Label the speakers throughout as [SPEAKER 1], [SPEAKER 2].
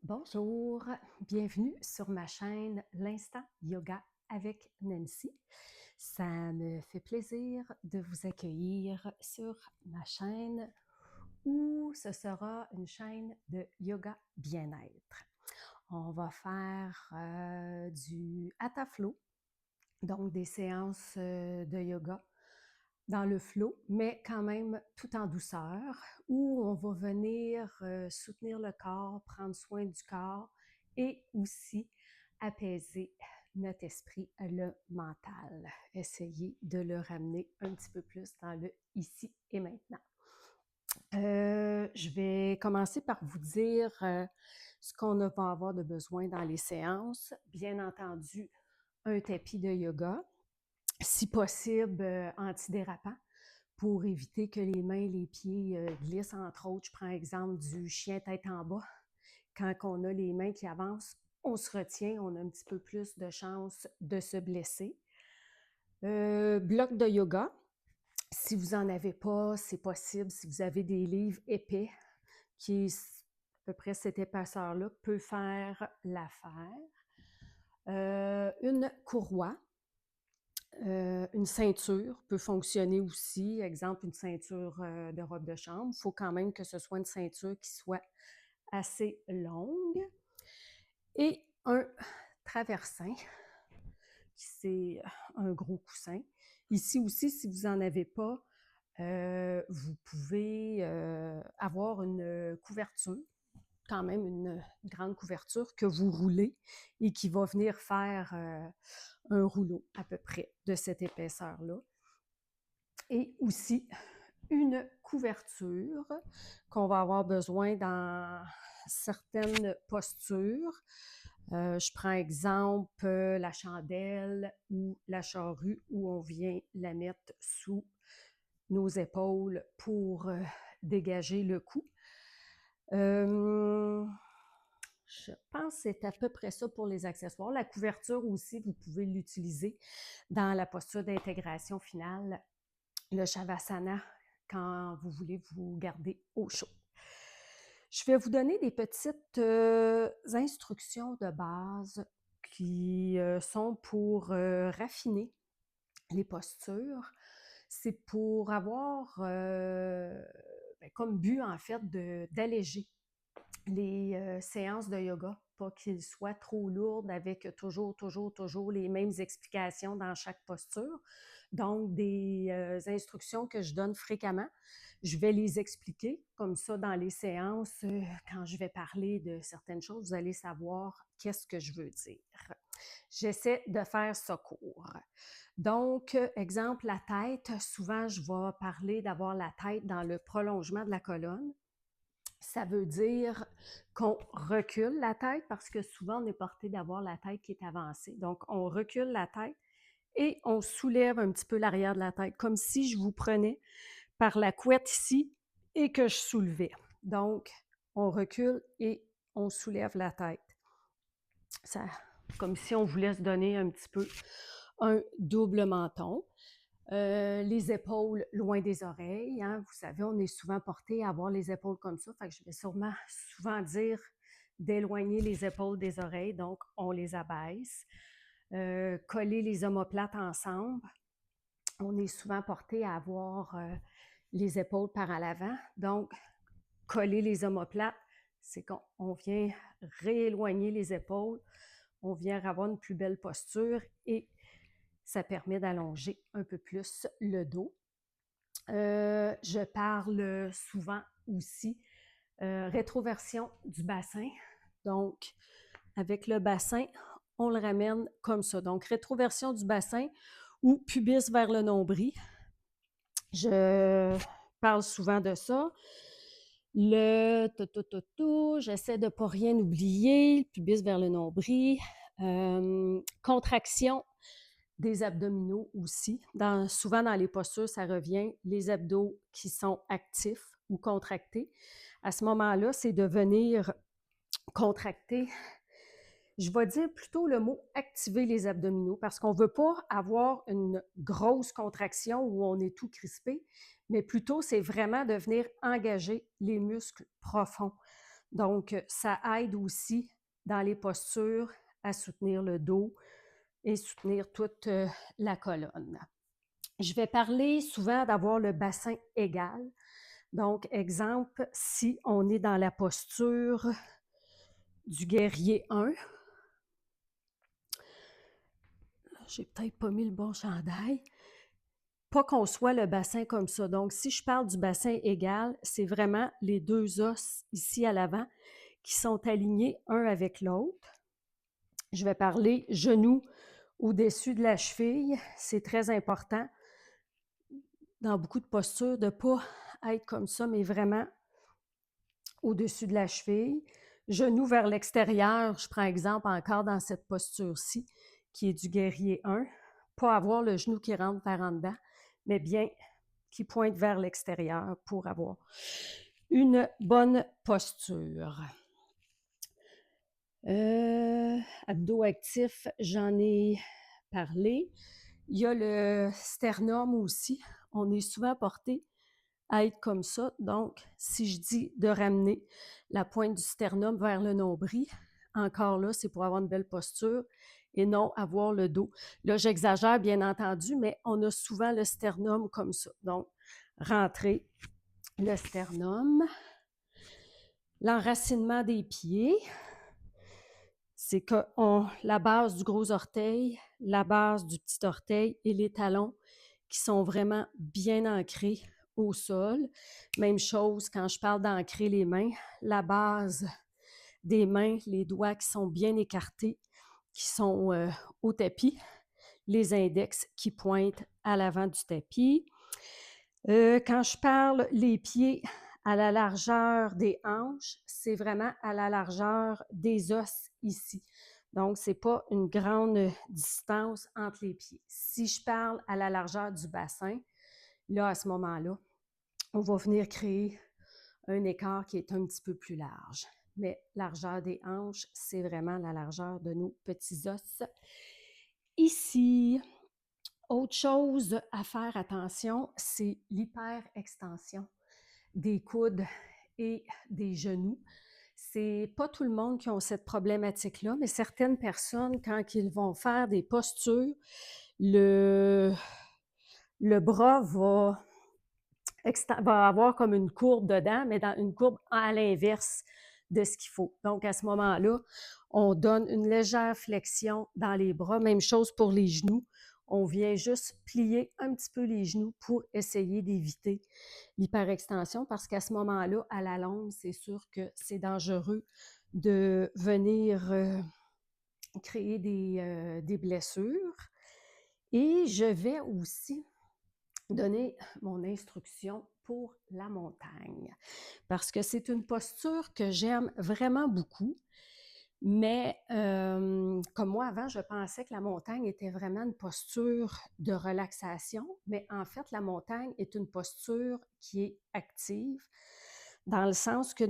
[SPEAKER 1] Bonjour, bienvenue sur ma chaîne L'Instant Yoga avec Nancy. Ça me fait plaisir de vous accueillir sur ma chaîne où ce sera une chaîne de yoga bien-être. On va faire du Hatha Flow, donc des séances de yoga dans le flow, mais quand même tout en douceur, où on va venir soutenir le corps, prendre soin du corps et aussi apaiser notre esprit, le mental. Essayer de le ramener un petit peu plus dans le ici et maintenant. Je vais commencer par vous dire ce qu'on va avoir de besoin dans les séances. Bien entendu, un tapis de yoga, si possible antidérapant, pour éviter que les mains et les pieds glissent. Entre autres, je prends l'exemple du chien tête en bas. Quand on a les mains qui avancent, on se retient, on a un petit peu plus de chances de se blesser. Bloc de yoga. Si vous n'en avez pas, c'est possible. Si vous avez des livres épais, qui est à peu près cette épaisseur-là, peut faire l'affaire. Une courroie. Une ceinture peut fonctionner aussi, exemple une ceinture de robe de chambre. Il faut quand même que ce soit une ceinture qui soit assez longue. Et un traversin, c'est un gros coussin. Ici aussi, si vous n'en avez pas, vous pouvez avoir une couverture, quand même une grande couverture que vous roulez et qui va venir faire un rouleau à peu près de cette épaisseur-là. Et aussi une couverture qu'on va avoir besoin dans certaines postures. Je prends exemple la chandelle ou la charrue où on vient la mettre sous nos épaules pour dégager le cou. Je pense que c'est à peu près ça pour les accessoires. La couverture aussi, vous pouvez l'utiliser dans la posture d'intégration finale, le Shavasana, quand vous voulez vous garder au chaud. Je vais vous donner des petites instructions de base qui sont pour raffiner les postures. C'est pour avoir comme but, en fait, d'alléger les séances de yoga, pas qu'ils soient trop lourdes avec toujours les mêmes explications dans chaque posture. Donc, des instructions que je donne fréquemment, je vais les expliquer comme ça dans les séances. Quand je vais parler de certaines choses, vous allez savoir qu'est-ce que je veux dire. J'essaie de faire ça court. Donc, exemple, la tête. Souvent, je vais parler d'avoir la tête dans le prolongement de la colonne. Ça veut dire qu'on recule la tête parce que souvent, on est porté d'avoir la tête qui est avancée. Donc, on recule la tête et on soulève un petit peu l'arrière de la tête, comme si je vous prenais par la couette ici et que je soulevais. Donc, on recule et on soulève la tête. Ça, comme si on voulait se donner un petit peu un double menton. Les épaules loin des oreilles. Hein. Vous savez, on est souvent porté à avoir les épaules comme ça. Fait que je vais souvent dire d'éloigner les épaules des oreilles. Donc, on les abaisse. Coller les omoplates ensemble. On est souvent porté à avoir les épaules par à l'avant. Donc, coller les omoplates, c'est qu'on vient rééloigner les épaules. On vient avoir une plus belle posture et ça permet d'allonger un peu plus le dos. Je parle souvent aussi rétroversion du bassin. Donc, avec le bassin, on le ramène comme ça. Donc, rétroversion du bassin ou pubis vers le nombril. Je parle souvent de ça. Le j'essaie de ne pas rien oublier. Le pubis vers le nombril. Contraction des abdominaux aussi. Souvent dans les postures, ça revient, les abdos qui sont actifs ou contractés. À ce moment-là, c'est de venir contracter. Je vais dire plutôt le mot activer les abdominaux parce qu'on ne veut pas avoir une grosse contraction où on est tout crispé, mais plutôt c'est vraiment de venir engager les muscles profonds. Donc, ça aide aussi dans les postures à soutenir le dos et soutenir toute la colonne. Je vais parler souvent d'avoir le bassin égal. Donc, exemple, si on est dans la posture du guerrier 1, j'ai peut-être pas mis le bon chandail, pas qu'on soit le bassin comme ça. Donc, si je parle du bassin égal, c'est vraiment les deux os ici à l'avant qui sont alignés un avec l'autre. Je vais parler genoux au-dessus de la cheville. C'est très important dans beaucoup de postures de ne pas être comme ça, mais vraiment au-dessus de la cheville. Genoux vers l'extérieur, je prends exemple encore dans cette posture-ci, qui est du guerrier 1. Pas avoir le genou qui rentre vers en dedans, mais bien qui pointe vers l'extérieur pour avoir une bonne posture. Abdos actifs, j'en ai parlé. Il y a le sternum aussi. On est souvent porté à être comme ça. Donc, si je dis de ramener la pointe du sternum vers le nombril, encore là, c'est pour avoir une belle posture et non avoir le dos. Là, j'exagère bien entendu, mais on a souvent le sternum comme ça. Donc, rentrer le sternum. L'enracinement des pieds, c'est que la base du gros orteil, la base du petit orteil et les talons qui sont vraiment bien ancrés au sol. Même chose quand je parle d'ancrer les mains, la base des mains, les doigts qui sont bien écartés, qui sont au tapis, les index qui pointent à l'avant du tapis. Quand je parle les pieds à la largeur des hanches, c'est vraiment à la largeur des os ici. Donc, ce n'est pas une grande distance entre les pieds. Si je parle à la largeur du bassin, là, à ce moment-là, on va venir créer un écart qui est un petit peu plus large. Mais largeur des hanches, c'est vraiment la largeur de nos petits os. Ici, autre chose à faire attention, c'est l'hyperextension des coudes et des genoux. C'est pas tout le monde qui a cette problématique-là, mais certaines personnes, quand ils vont faire des postures, le bras va avoir comme une courbe dedans, mais dans une courbe à l'inverse de ce qu'il faut. Donc, à ce moment-là, on donne une légère flexion dans les bras. Même chose pour les genoux. On vient juste plier un petit peu les genoux pour essayer d'éviter l'hyperextension parce qu'à ce moment-là, à la longue, c'est sûr que c'est dangereux de venir créer des blessures. Et je vais aussi donner mon instruction pour la montagne parce que c'est une posture que j'aime vraiment beaucoup. Mais comme moi, avant, je pensais que la montagne était vraiment une posture de relaxation, mais en fait, la montagne est une posture qui est active dans le sens que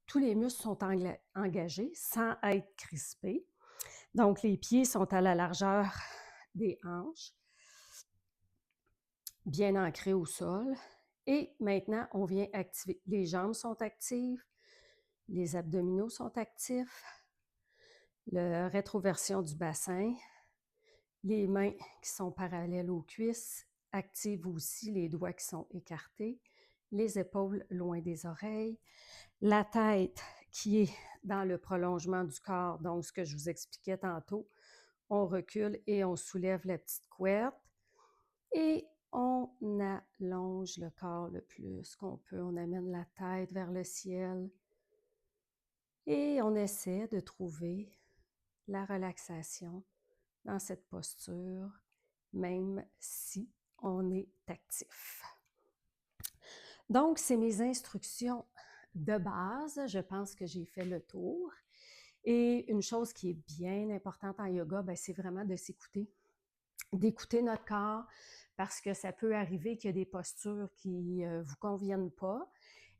[SPEAKER 1] tous les muscles sont engagés sans être crispés. Donc, les pieds sont à la largeur des hanches, bien ancrés au sol. Et maintenant, on vient activer. Les jambes sont actives, les abdominaux sont actifs, la rétroversion du bassin, les mains qui sont parallèles aux cuisses, activent aussi les doigts qui sont écartés, les épaules loin des oreilles, la tête qui est dans le prolongement du corps, donc ce que je vous expliquais tantôt, on recule et on soulève la petite couette et on allonge le corps le plus qu'on peut, on amène la tête vers le ciel et on essaie de trouver la relaxation dans cette posture, même si on est actif. Donc, c'est mes instructions de base. Je pense que j'ai fait le tour. Et une chose qui est bien importante en yoga, c'est vraiment de s'écouter, d'écouter notre corps, parce que ça peut arriver qu'il y a des postures qui ne vous conviennent pas.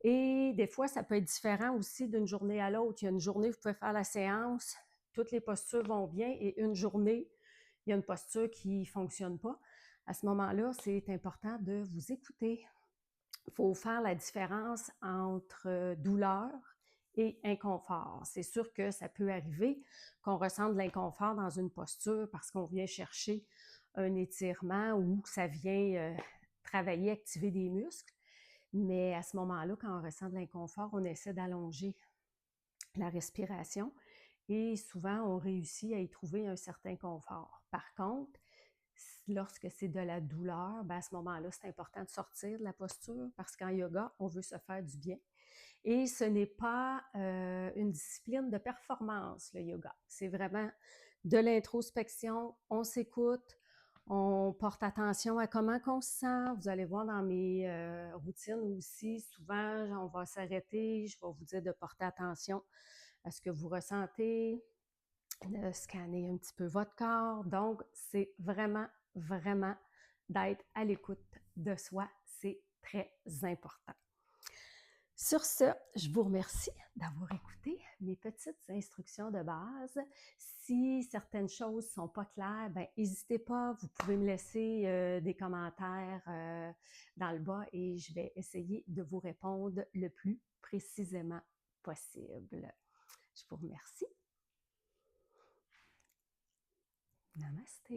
[SPEAKER 1] Et des fois, ça peut être différent aussi d'une journée à l'autre. Il y a une journée, vous pouvez faire la séance, toutes les postures vont bien, et une journée, il y a une posture qui ne fonctionne pas. À ce moment-là, c'est important de vous écouter. Il faut faire la différence entre douleur et inconfort. C'est sûr que ça peut arriver qu'on ressente de l'inconfort dans une posture parce qu'on vient chercher un étirement ou que ça vient travailler, activer des muscles. Mais à ce moment-là, quand on ressent de l'inconfort, on essaie d'allonger la respiration et souvent, on réussit à y trouver un certain confort. Par contre, lorsque c'est de la douleur, ben à ce moment-là, c'est important de sortir de la posture parce qu'en yoga, on veut se faire du bien. Et ce n'est pas une discipline de performance, le yoga. C'est vraiment de l'introspection, on s'écoute, on porte attention à comment on se sent. Vous allez voir dans mes routines aussi, souvent, on va s'arrêter, je vais vous dire de porter attention à ce que vous ressentez, de scanner un petit peu votre corps. Donc, c'est vraiment, vraiment d'être à l'écoute de soi. C'est très important. Sur ce, je vous remercie d'avoir écouté mes petites instructions de base. Si certaines choses ne sont pas claires, ben, n'hésitez pas, vous pouvez me laisser des commentaires dans le bas et je vais essayer de vous répondre le plus précisément possible. Je vous remercie. Namaste.